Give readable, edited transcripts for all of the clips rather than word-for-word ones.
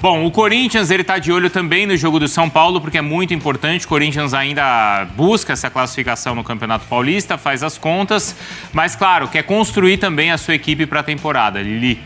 Bom, o Corinthians, ele tá de olho também no jogo do São Paulo, porque é muito importante. O Corinthians ainda busca essa classificação no Campeonato Paulista, faz as contas, mas, claro, quer construir também a sua equipe para a temporada. Lili.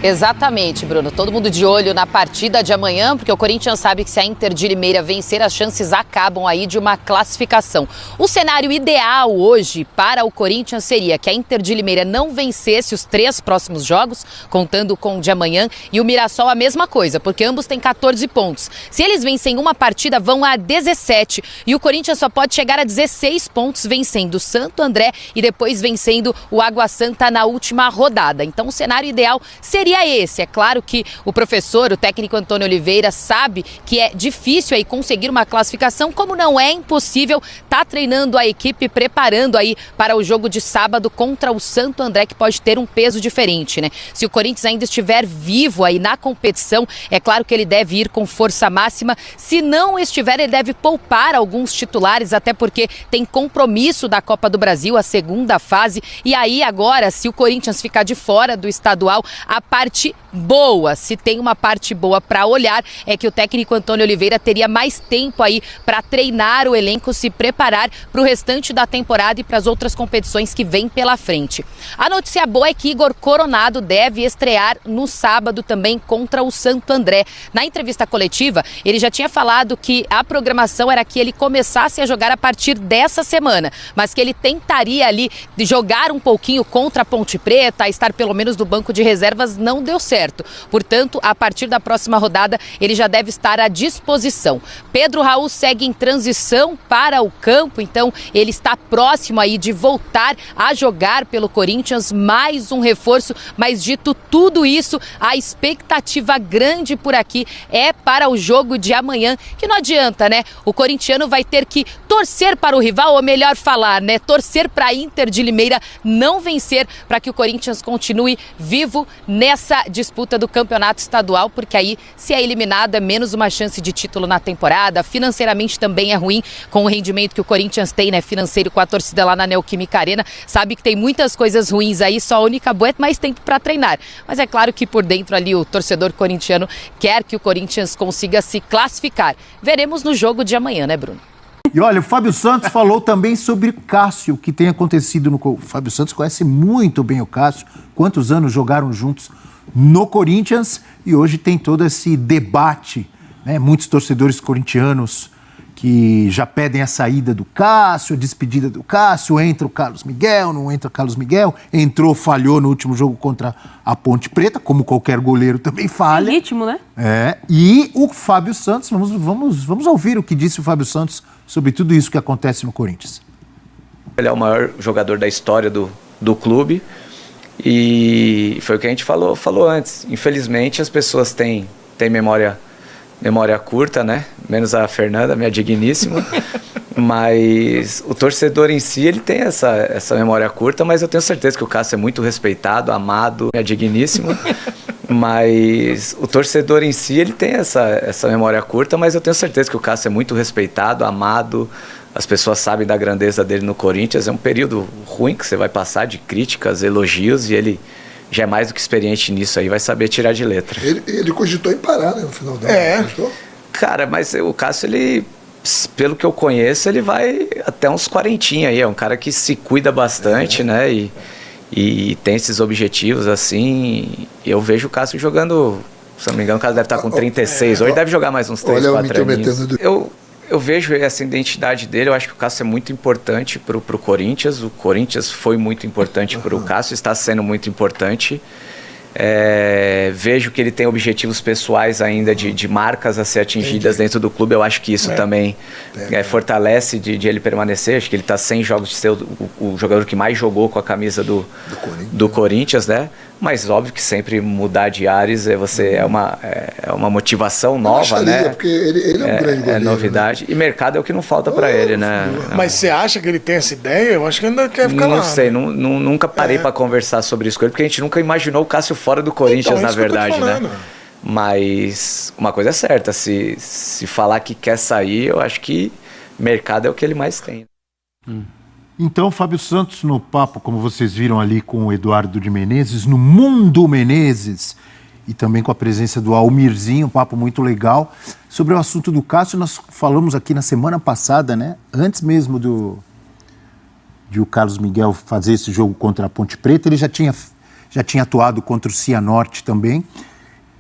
Exatamente, Bruno. Todo mundo de olho na partida de amanhã, porque o Corinthians sabe que se a Inter de Limeira vencer, as chances acabam aí de uma classificação. O cenário ideal hoje para o Corinthians seria que a Inter de Limeira não vencesse os 3 próximos jogos, contando com o de amanhã, e o Mirassol a mesma coisa, porque ambos têm 14 pontos. Se eles vencem uma partida, vão a 17, e o Corinthians só pode chegar a 16 pontos vencendo o Santo André e depois vencendo o Água Santa na última rodada. Então o cenário ideal seria esse. É claro que o professor, o técnico Antônio Oliveira, sabe que é difícil aí conseguir uma classificação, como não é impossível, tá treinando a equipe, preparando aí para o jogo de sábado contra o Santo André, que pode ter um peso diferente, né? Se o Corinthians ainda estiver vivo aí na competição, é claro que ele deve ir com força máxima. Se não estiver, ele deve poupar alguns titulares, até porque tem compromisso da Copa do Brasil, a segunda fase, e aí agora, se o Corinthians ficar de fora do estadual, a parte boa, se tem uma parte boa para olhar, é que o técnico Antônio Oliveira teria mais tempo aí para treinar o elenco, se preparar para o restante da temporada e para as outras competições que vêm pela frente. A notícia boa é que Igor Coronado deve estrear no sábado também contra o Santo André. Na entrevista coletiva, ele já tinha falado que a programação era que ele começasse a jogar a partir dessa semana, mas que ele tentaria ali jogar um pouquinho contra a Ponte Preta, estar pelo menos no banco de reservas. Não deu certo. Portanto, a partir da próxima rodada, ele já deve estar à disposição. Pedro Raul segue em transição para o campo, então ele está próximo aí de voltar a jogar pelo Corinthians, mais um reforço, mas dito tudo isso, a expectativa grande por aqui é para o jogo de amanhã, que não adianta, né? O corintiano vai ter que torcer para o rival, ou melhor falar, né? Torcer para a Inter de Limeira não vencer, para que o Corinthians continue vivo nessa disputa do campeonato estadual, porque aí, se é eliminado, é menos uma chance de título na temporada. Financeiramente também é ruim, com o rendimento que o Corinthians tem, né, financeiro, com a torcida lá na Neoquímica Arena. Sabe que tem muitas coisas ruins aí, só a única boa é mais tempo para treinar. Mas é claro que por dentro ali o torcedor corintiano quer que o Corinthians consiga se classificar. Veremos no jogo de amanhã, né, Bruno? E olha, o Fábio Santos falou também sobre o Cássio, que tem acontecido no... O Fábio Santos conhece muito bem o Cássio, quantos anos jogaram juntos no Corinthians, e hoje tem todo esse debate, né? Muitos torcedores corintianos que já pedem a saída do Cássio, a despedida do Cássio, entra o Carlos Miguel, não entra o Carlos Miguel, entrou, falhou no último jogo contra a Ponte Preta, como qualquer goleiro também falha. Tem ritmo, né? E o Fábio Santos, vamos ouvir o que disse o Fábio Santos sobre tudo isso que acontece no Corinthians. Ele é o maior jogador da história do clube, e foi o que a gente falou antes. Infelizmente as pessoas têm memória curta, né? Menos a Fernanda, minha digníssima. Mas o torcedor em si, ele tem essa memória curta, mas eu tenho certeza que o Cássio é muito respeitado, amado, minha digníssima. Mas o torcedor em si, ele tem essa memória curta, mas eu tenho certeza que o Cássio é muito respeitado, amado. As pessoas sabem da grandeza dele no Corinthians. É um período ruim que você vai passar de críticas, elogios, e ele já é mais do que experiente nisso aí, vai saber tirar de letra. Ele cogitou em parar, né, no final do ano. Cara, mas o Cássio, ele, pelo que eu conheço, ele vai até uns 40 aí. É um cara que se cuida bastante, né? E tem esses objetivos, assim. Eu vejo o Cássio jogando, se não me engano, o Cássio deve estar com 36. Hoje deve jogar mais uns 3, 4 anos. Eu vejo essa identidade dele. Eu acho que o Cássio é muito importante pro Corinthians. O Corinthians foi muito importante pro Cássio, está sendo muito importante. Vejo que ele tem objetivos pessoais ainda de marcas a ser atingidas dentro do clube. Eu acho que isso também fortalece de ele permanecer. Acho que ele está 100 jogos de ser o jogador que mais jogou com a camisa do Corinthians, né? Mas óbvio que sempre mudar de ares é uma motivação nova, né? Porque ele é um grande goleiro. É novidade. Né? E mercado é o que não falta para ele, né? Mas você acha que ele tem essa ideia? Eu acho que ainda quer ficar lá. Não sei, nunca parei para conversar sobre isso com ele, porque a gente nunca imaginou o Cássio fora do Corinthians, na verdade, né? Mas uma coisa é certa, se falar que quer sair, eu acho que mercado é o que ele mais tem. Então, Fábio Santos, no papo, como vocês viram ali com o Eduardo de Menezes, no Mundo Menezes, e também com a presença do Almirzinho, um papo muito legal. Sobre o assunto do Cássio, nós falamos aqui na semana passada, né? Antes mesmo de o Carlos Miguel fazer esse jogo contra a Ponte Preta, ele já tinha atuado contra o Cianorte também,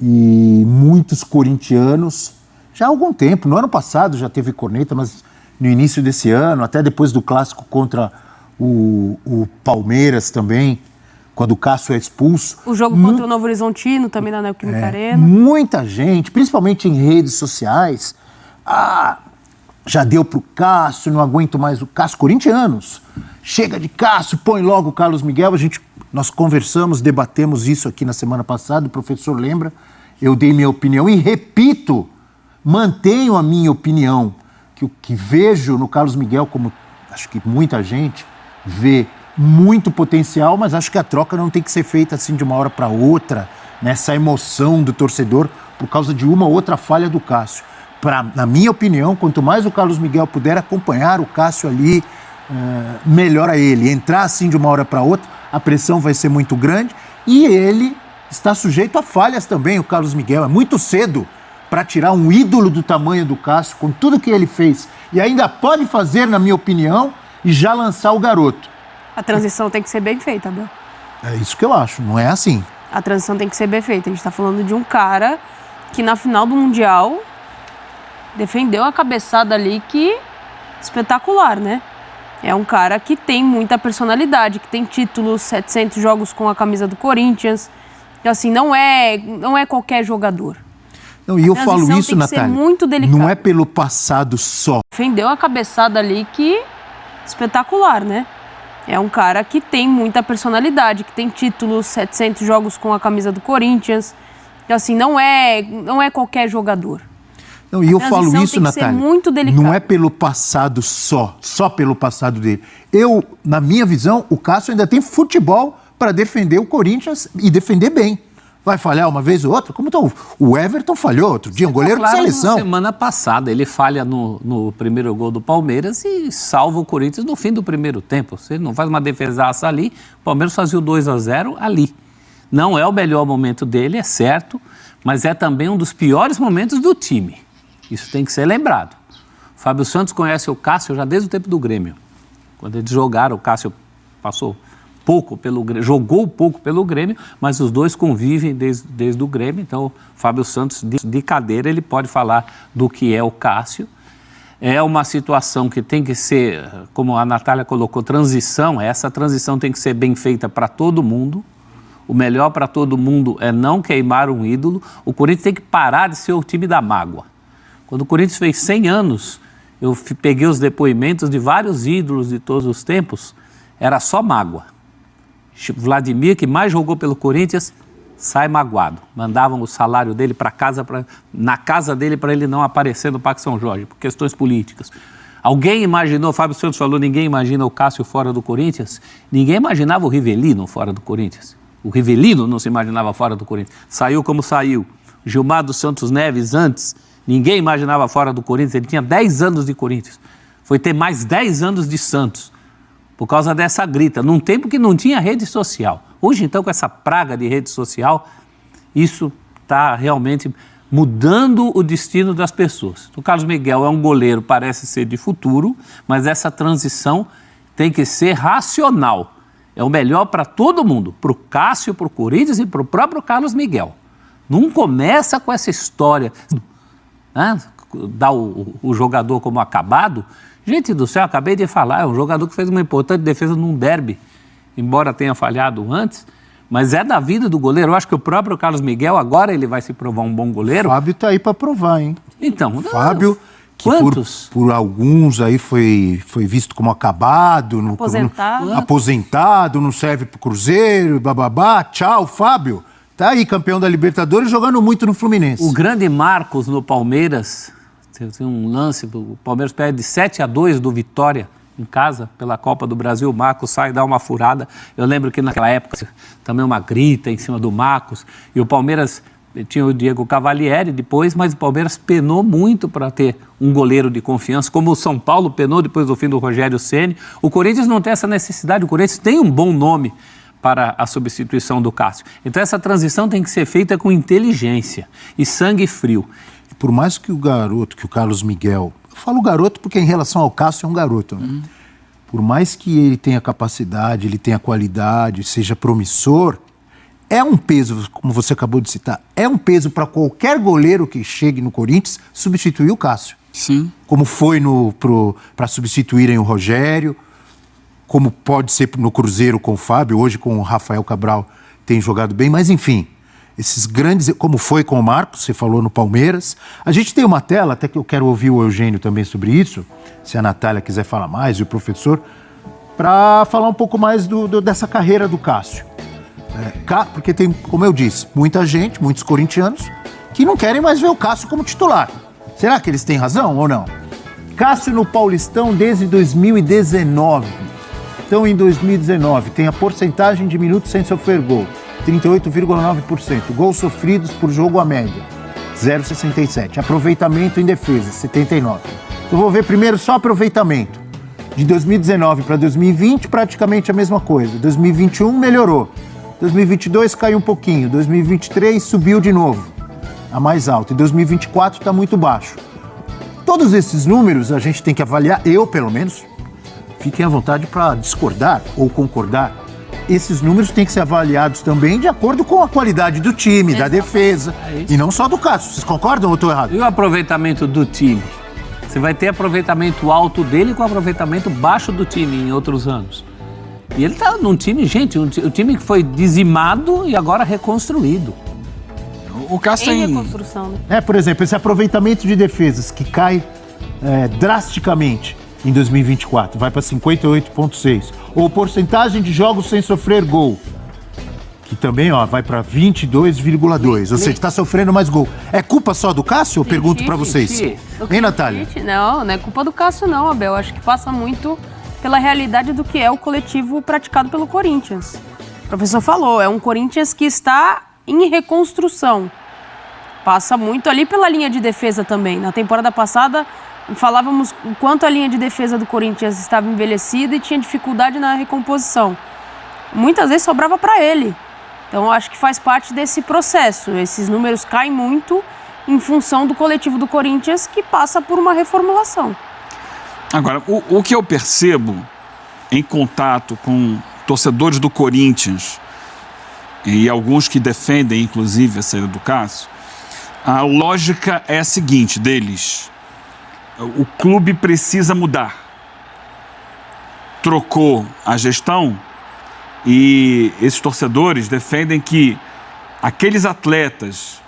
e muitos corintianos, já há algum tempo, no ano passado já teve corneta, mas no início desse ano, até depois do clássico contra o Palmeiras também, quando o Cássio é expulso. O jogo contra o Novo Horizontino, também na Neoquímica Arena. Muita gente, principalmente em redes sociais, já deu pro Cássio, não aguento mais o Cássio. Corintianos, chega de Cássio, põe logo o Carlos Miguel. Nós conversamos, debatemos isso aqui na semana passada, o professor lembra, eu dei minha opinião e repito, mantenho a minha opinião, que o que vejo no Carlos Miguel, como acho que muita gente vê, muito potencial, mas acho que a troca não tem que ser feita assim de uma hora para outra, nessa emoção do torcedor, por causa de uma ou outra falha do Cássio. Na minha opinião, quanto mais o Carlos Miguel puder acompanhar o Cássio ali, melhor a ele. Entrar assim de uma hora para outra, a pressão vai ser muito grande e ele está sujeito a falhas também, o Carlos Miguel. É muito cedo para tirar um ídolo do tamanho do Cássio, com tudo que ele fez, e ainda pode fazer, na minha opinião, e já lançar o garoto. A transição tem que ser bem feita, Abel. É isso que eu acho, não é assim. A transição tem que ser bem feita. A gente está falando de um cara que na final do Mundial defendeu a cabeçada ali, que espetacular, né? É um cara que tem muita personalidade, que tem títulos, 700 jogos com a camisa do Corinthians. E assim, não é qualquer jogador. Não, e eu falo isso, Natália, muito delicado. Não é pelo passado só. Defendeu a cabeçada ali, que espetacular, né? É um cara que tem muita personalidade, que tem títulos, 700 jogos com a camisa do Corinthians. E assim, não é qualquer jogador. Não, e eu falo isso, Natália, muito delicado. não é pelo passado só pelo passado dele. Na minha visão, o Cássio ainda tem futebol para defender o Corinthians e defender bem. Vai falhar uma vez ou outra? Como o Everton falhou outro dia, um goleiro de seleção. Semana passada ele falha no primeiro gol do Palmeiras e salva o Corinthians no fim do primeiro tempo. Se ele não faz uma defesaça ali, o Palmeiras fazia o 2-0 ali. Não é o melhor momento dele, é certo, mas é também um dos piores momentos do time. Isso tem que ser lembrado. O Fábio Santos conhece o Cássio já desde o tempo do Grêmio. Quando eles jogaram, o Cássio jogou pouco pelo Grêmio, mas os dois convivem desde o Grêmio. Então, o Fábio Santos, de cadeira, ele pode falar do que é o Cássio. É uma situação que tem que ser, como a Natália colocou, transição. Essa transição tem que ser bem feita para todo mundo. O melhor para todo mundo é não queimar um ídolo. O Corinthians tem que parar de ser o time da mágoa. Quando o Corinthians fez 100 anos, eu peguei os depoimentos de vários ídolos de todos os tempos, era só mágoa. Vladimir, que mais jogou pelo Corinthians, sai magoado. Mandavam o salário dele na casa dele para ele não aparecer no Parque São Jorge, por questões políticas. Alguém imaginou, Fábio Santos falou, ninguém imagina o Cássio fora do Corinthians? Ninguém imaginava o Rivelino fora do Corinthians. O Rivelino não se imaginava fora do Corinthians. Saiu como saiu. Gilmar dos Santos Neves antes, ninguém imaginava fora do Corinthians. Ele tinha 10 anos de Corinthians. Foi ter mais 10 anos de Santos. Por causa dessa grita, num tempo que não tinha rede social. Hoje, então, com essa praga de rede social, isso está realmente mudando o destino das pessoas. O Carlos Miguel é um goleiro, parece ser de futuro, mas essa transição tem que ser racional. É o melhor para todo mundo, para o Cássio, para o Corinthians e para o próprio Carlos Miguel. Não começa com essa história, né? Dar o jogador como acabado. Gente do céu, acabei de falar, é um jogador que fez uma importante defesa num derby, embora tenha falhado antes, mas é da vida do goleiro. Eu acho que o próprio Carlos Miguel, agora ele vai se provar um bom goleiro. O Fábio tá aí para provar, hein? Então, Fábio, que por alguns aí foi visto como acabado, aposentado, não serve pro Cruzeiro, bababá. Tchau, Fábio. Tá aí, campeão da Libertadores, jogando muito no Fluminense. O grande Marcos no Palmeiras, tem um lance, o Palmeiras perde 7-2 do Vitória em casa, pela Copa do Brasil. O Marcos sai e dá uma furada. Eu lembro que naquela época também uma grita em cima do Marcos, e o Palmeiras tinha o Diego Cavalieri depois, mas o Palmeiras penou muito para ter um goleiro de confiança, como o São Paulo penou depois do fim do Rogério Ceni. O Corinthians não tem essa necessidade, o Corinthians tem um bom nome para a substituição do Cássio. Então essa transição tem que ser feita com inteligência e sangue frio. Por mais que o garoto, que o Carlos Miguel... Eu falo garoto porque em relação ao Cássio é um garoto, né? Por mais que ele tenha capacidade, ele tenha qualidade, seja promissor, é um peso, como você acabou de citar, é um peso para qualquer goleiro que chegue no Corinthians substituir o Cássio. Sim. Como foi para substituírem o Rogério, como pode ser no Cruzeiro com o Fábio, hoje com o Rafael Cabral tem jogado bem, mas enfim, esses grandes, como foi com o Marcos, você falou no Palmeiras. A gente tem uma tela, até que eu quero ouvir o Eugênio também sobre isso, se a Natália quiser falar mais, e o professor, para falar um pouco mais dessa carreira do Cássio. Porque tem, como eu disse, muita gente, muitos corintianos, que não querem mais ver o Cássio como titular. Será que eles têm razão ou não? Cássio no Paulistão desde 2019. Então, em 2019, tem a porcentagem de minutos sem sofrer gol, 38,9%. Gols sofridos por jogo a média, 0,67%. Aproveitamento em defesa, 79%. Eu vou ver primeiro só aproveitamento. De 2019 para 2020, praticamente a mesma coisa. 2021 melhorou. 2022 caiu um pouquinho. 2023 subiu de novo, a mais alta. E 2024 está muito baixo. Todos esses números a gente tem que avaliar, eu pelo menos, fiquem à vontade para discordar ou concordar. Esses números têm que ser avaliados também de acordo com a qualidade do time, da defesa, e não só do Cássio. Vocês concordam ou estou errado? E o aproveitamento do time? Você vai ter aproveitamento alto dele com aproveitamento baixo do time em outros anos. E ele está num time, gente, o time que foi dizimado e agora reconstruído. O Cássio Em tem... reconstrução, né? Por exemplo, esse aproveitamento de defesas que cai drasticamente em 2024, vai para 58,6%. Ou porcentagem de jogos sem sofrer gol, que também vai para 22,2%. Ou seja, está sofrendo mais gol. É culpa só do Cássio? Eu pergunto para vocês. Hein, Natália? Não é culpa do Cássio não, Abel. Acho que passa muito pela realidade do que é o coletivo praticado pelo Corinthians. O professor falou, é um Corinthians que está em reconstrução. Passa muito ali pela linha de defesa também. Na temporada passada, falávamos o quanto a linha de defesa do Corinthians estava envelhecida e tinha dificuldade na recomposição. Muitas vezes sobrava para ele. Então, acho que faz parte desse processo. Esses números caem muito em função do coletivo do Corinthians, que passa por uma reformulação. Agora, o que eu percebo em contato com torcedores do Corinthians e alguns que defendem, inclusive, a saída do Cássio, a lógica é a seguinte deles: o clube precisa mudar. Trocou a gestão e esses torcedores defendem que aqueles atletas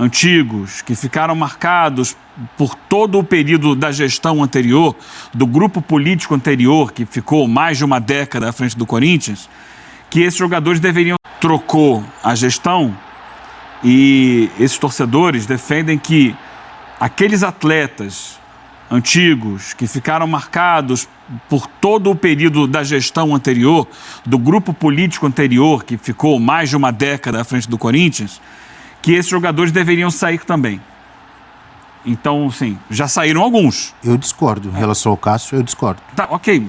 antigos que ficaram marcados por todo o período da gestão anterior, do grupo político anterior, que ficou mais de uma década à frente do Corinthians, que esses jogadores deveriam... Trocou a gestão e esses torcedores defendem que aqueles atletas antigos que ficaram marcados por todo o período da gestão anterior, do grupo político anterior, que ficou mais de uma década à frente do Corinthians, que esses jogadores deveriam sair também. Então, sim, já saíram alguns. Eu discordo. Em relação ao Cássio, eu discordo. Tá, ok.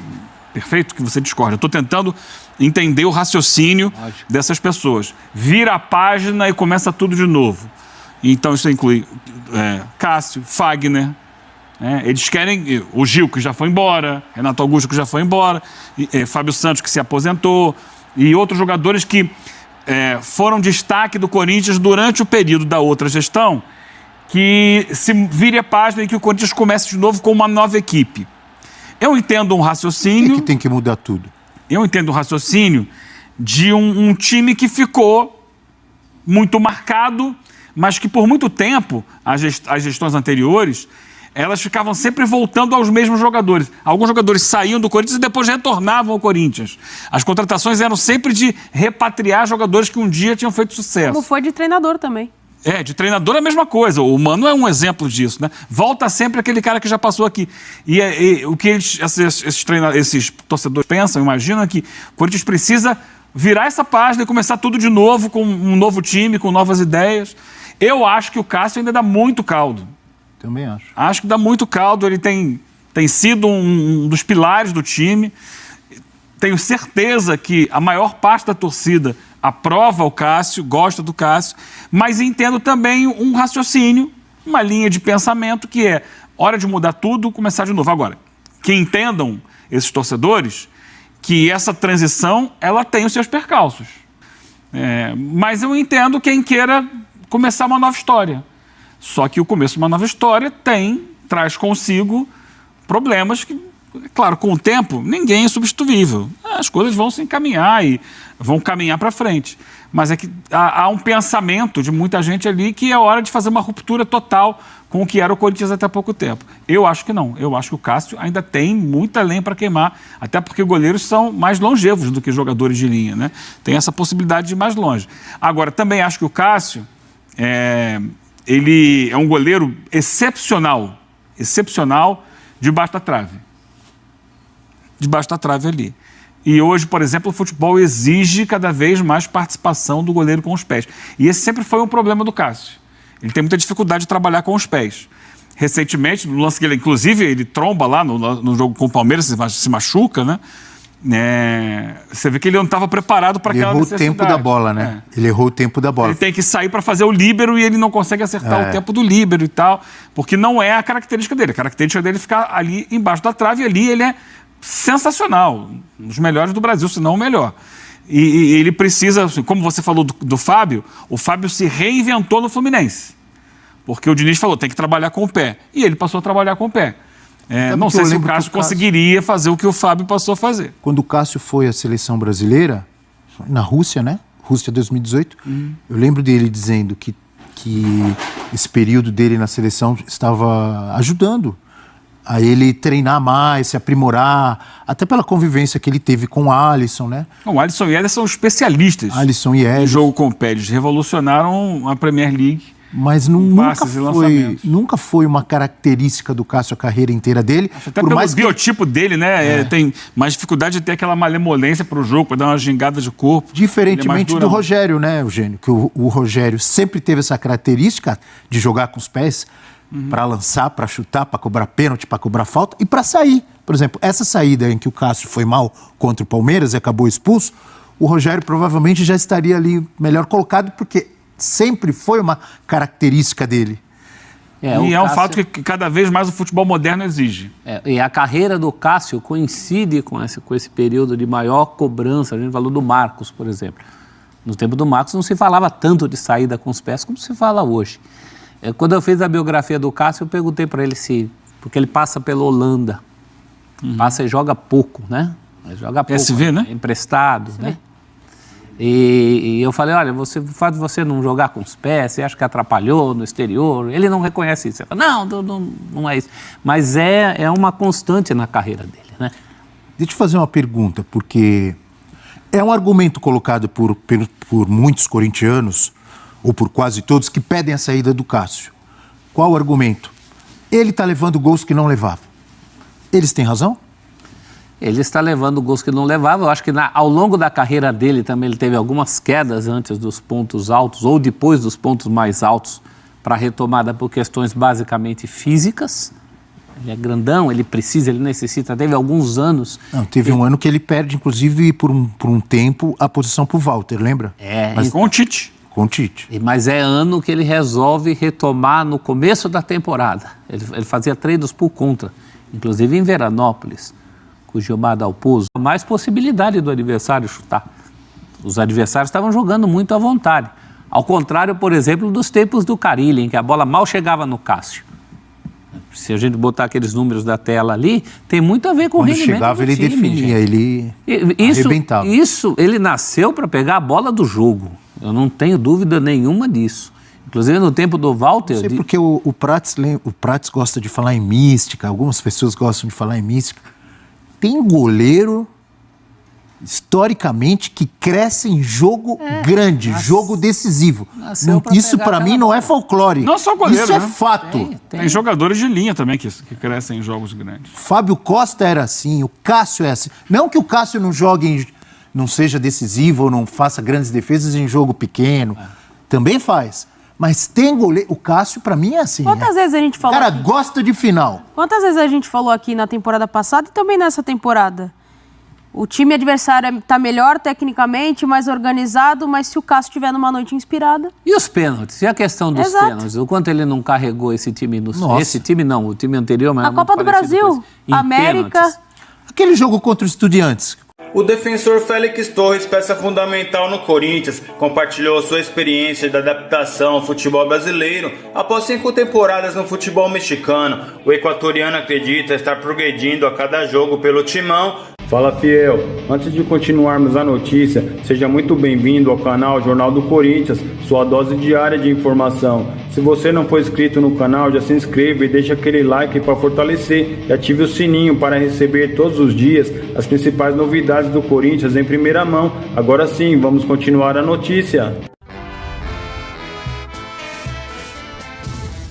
Perfeito que você discorda. Eu estou tentando entender o raciocínio dessas pessoas. Vira a página e começa tudo de novo. Então, isso inclui Cássio, Fagner. Eles querem o Gil, que já foi embora, Renato Augusto, que já foi embora, Fábio Santos, que se aposentou, e outros jogadores que foram destaque do Corinthians durante o período da outra gestão, que se vire a página e que o Corinthians comece de novo com uma nova equipe. Eu entendo um raciocínio... que tem que mudar tudo? Eu entendo um raciocínio de um time que ficou muito marcado, mas que por muito tempo, as gestões anteriores, elas ficavam sempre voltando aos mesmos jogadores. Alguns jogadores saíam do Corinthians e depois retornavam ao Corinthians. As contratações eram sempre de repatriar jogadores que um dia tinham feito sucesso. Como foi de treinador também. De treinador é a mesma coisa. O Mano é um exemplo disso, né? Volta sempre aquele cara que já passou aqui. E o que esses torcedores pensam, imaginam, é que o Corinthians precisa virar essa página e começar tudo de novo, com um novo time, com novas ideias. Eu acho que o Cássio ainda dá muito caldo. Também acho. Acho que dá muito caldo. Ele tem sido um dos pilares do time. tenho certeza que a maior parte da torcida aprova o Cássio, gosta do Cássio, mas entendo também um raciocínio, uma linha de pensamento que é hora de mudar tudo, começar de novo. Agora, que entendam esses torcedores que essa transição ela tem os seus percalços. Mas eu entendo quem queira começar uma nova história. Só que o começo de uma nova história traz consigo problemas que, claro, com o tempo, ninguém é substituível. As coisas vão se encaminhar e vão caminhar para frente. Mas é que há um pensamento de muita gente ali que é hora de fazer uma ruptura total com o que era o Corinthians até há pouco tempo. Eu acho que não. Eu acho que o Cássio ainda tem muita lenha para queimar, até porque goleiros são mais longevos do que jogadores de linha, né? Tem essa possibilidade de ir mais longe. Agora, também acho que o Cássio, ele é um goleiro excepcional debaixo da trave. Debaixo da trave ali. E hoje, por exemplo, o futebol exige cada vez mais participação do goleiro com os pés. E esse sempre foi um problema do Cássio. Ele tem muita dificuldade de trabalhar com os pés. Recentemente, no lance que ele, inclusive, ele tromba lá no jogo com o Palmeiras, se machuca, né? Você vê que ele não estava preparado para aquela necessidade. Ele errou o tempo da bola, né? Ele errou o tempo da bola. Ele tem que sair para fazer o líbero e ele não consegue acertar o tempo do líbero e tal, porque não é a característica dele. A característica dele é ficar ali embaixo da trave e ali ele é sensacional, um dos melhores do Brasil, se não o melhor. E ele precisa, como você falou do Fábio, o Fábio se reinventou no Fluminense. Porque o Diniz falou, tem que trabalhar com o pé. E ele passou a trabalhar com o pé. Não sei se o Cássio conseguiria fazer o que o Fábio passou a fazer. Quando o Cássio foi à seleção brasileira, na Rússia, né? Rússia 2018, eu lembro dele dizendo que esse período dele na seleção estava ajudando a ele treinar mais, se aprimorar, até pela convivência que ele teve com o Alisson, né? O Alisson e Ederson são especialistas em jogo com o pé. Eles revolucionaram a Premier League. Mas nunca foi uma característica do Cássio a carreira inteira dele. Até pelo biotipo dele, né? Tem mais dificuldade de ter aquela malemolência para o jogo, para dar uma gingada de corpo. Diferentemente do Rogério, né, Eugênio? Que o Rogério sempre teve essa característica de jogar com os pés, para lançar, para chutar, para cobrar pênalti, para cobrar falta e para sair. Por exemplo, essa saída em que o Cássio foi mal contra o Palmeiras e acabou expulso, o Rogério provavelmente já estaria ali melhor colocado, porque sempre foi uma característica dele. E é um fato que cada vez mais o futebol moderno exige. E a carreira do Cássio coincide com esse período de maior cobrança. A gente falou do Marcos, por exemplo. No tempo do Marcos não se falava tanto de saída com os pés como se fala hoje. Quando eu fiz a biografia do Cássio, eu perguntei para ele porque ele passa pela Holanda. Passa e joga pouco, né? Joga pouco. SV, né? Emprestado, né? E eu falei, olha, o fato de você não jogar com os pés, você acha que atrapalhou no exterior? Ele não reconhece isso. Ele fala, não é isso. Mas é uma constante na carreira dele, né? Deixa eu fazer uma pergunta, porque é um argumento colocado por muitos corintianos, ou por quase todos, que pedem a saída do Cássio. Qual o argumento? Ele está levando gols que não levava. Eles têm razão? Ele está levando gols que não levava. Eu acho que ao longo da carreira dele também ele teve algumas quedas antes dos pontos altos ou depois dos pontos mais altos para retomada por questões basicamente físicas. Ele é grandão, ele necessita, teve alguns anos... Teve um ano que ele perde, inclusive, por um tempo, a posição para o Walter, lembra? Mas com o Tite. Mas é ano que ele resolve retomar no começo da temporada. Ele fazia treinos por conta, inclusive em Veranópolis, com o Gilmar Dalpozo. Mais possibilidade do adversário chutar. Os adversários estavam jogando muito à vontade. Ao contrário, por exemplo, dos tempos do Carille, em que a bola mal chegava no Cássio. Se a gente botar aqueles números da tela ali, tem muito a ver com o rendimento do time. Quando chegava, ele definia, ele arrebentava. Ele nasceu para pegar a bola do jogo. Eu não tenho dúvida nenhuma disso. Inclusive, no tempo do Walter... Não sei porque o Prats gosta de falar em mística, algumas pessoas gostam de falar em mística. Tem goleiro, historicamente, que cresce em jogo grande, jogo decisivo. Isso, para mim, não é folclore. Não só goleiro, isso é fato. Tem jogadores de linha também que crescem em jogos grandes. Fábio Costa era assim, o Cássio é assim. Não que o Cássio não jogue... não seja decisivo ou não faça grandes defesas em jogo pequeno. Também faz. Mas tem goleiro... O Cássio, pra mim, é assim. Quantas vezes a gente falou O cara gosta de final. Quantas vezes a gente falou aqui na temporada passada e também nessa temporada O time adversário está melhor tecnicamente, mais organizado, mas se o Cássio estiver numa noite inspirada... E os pênaltis? E a questão dos pênaltis? O quanto ele não carregou esse time? Esse time não, o time anterior... Mas a Copa do Brasil, América... Pênaltis. Aquele jogo contra o Estudiantes. O defensor Félix Torres, peça fundamental no Corinthians, compartilhou sua experiência de adaptação ao futebol brasileiro após 5 temporadas no futebol mexicano. O equatoriano acredita estar progredindo a cada jogo pelo timão. Fala, fiel! Antes de continuarmos a notícia, seja muito bem-vindo ao canal Jornal do Corinthians, sua dose diária de informação. Se você não for inscrito no canal, já se inscreva e deixa aquele like para fortalecer e ative o sininho para receber todos os dias as principais novidades do Corinthians em primeira mão. Agora sim, vamos continuar a notícia.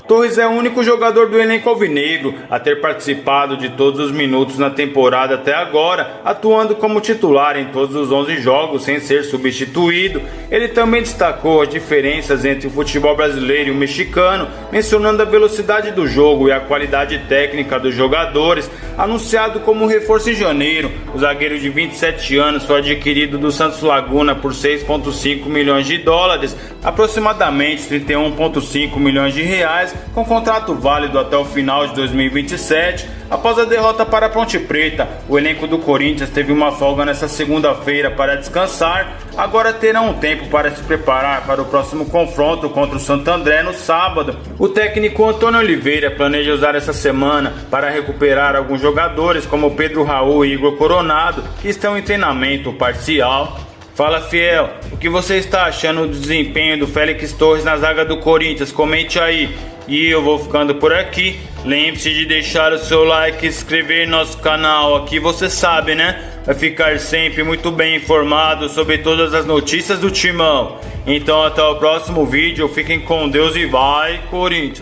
Torres é o único jogador do elenco alvinegro a ter participado de todos os minutos na temporada até agora, atuando como titular em todos os 11 jogos sem ser substituído. Ele também destacou as diferenças entre o futebol brasileiro e o mexicano, mencionando a velocidade do jogo e a qualidade técnica dos jogadores. Anunciado como reforço em janeiro, o zagueiro de 27 anos foi adquirido do Santos Laguna por 6,5 milhões de dólares, aproximadamente 31,5 milhões de reais, com contrato válido até o final de 2027. Após a derrota para a Ponte Preta, o elenco do Corinthians teve uma folga nesta segunda-feira para descansar. Agora terão um tempo para se preparar para o próximo confronto contra o Santo André no sábado. O técnico Antônio Oliveira planeja usar essa semana para recuperar alguns jogadores como Pedro Raul e Igor Coronado, que estão em treinamento parcial. Fala, fiel, o que você está achando do desempenho do Félix Torres na zaga do Corinthians? Comente aí. E eu vou ficando por aqui. Lembre-se de deixar o seu like e se inscrever no nosso canal. Aqui você sabe, né? Vai ficar sempre muito bem informado sobre todas as notícias do Timão. Então até o próximo vídeo. Fiquem com Deus e vai, Corinthians!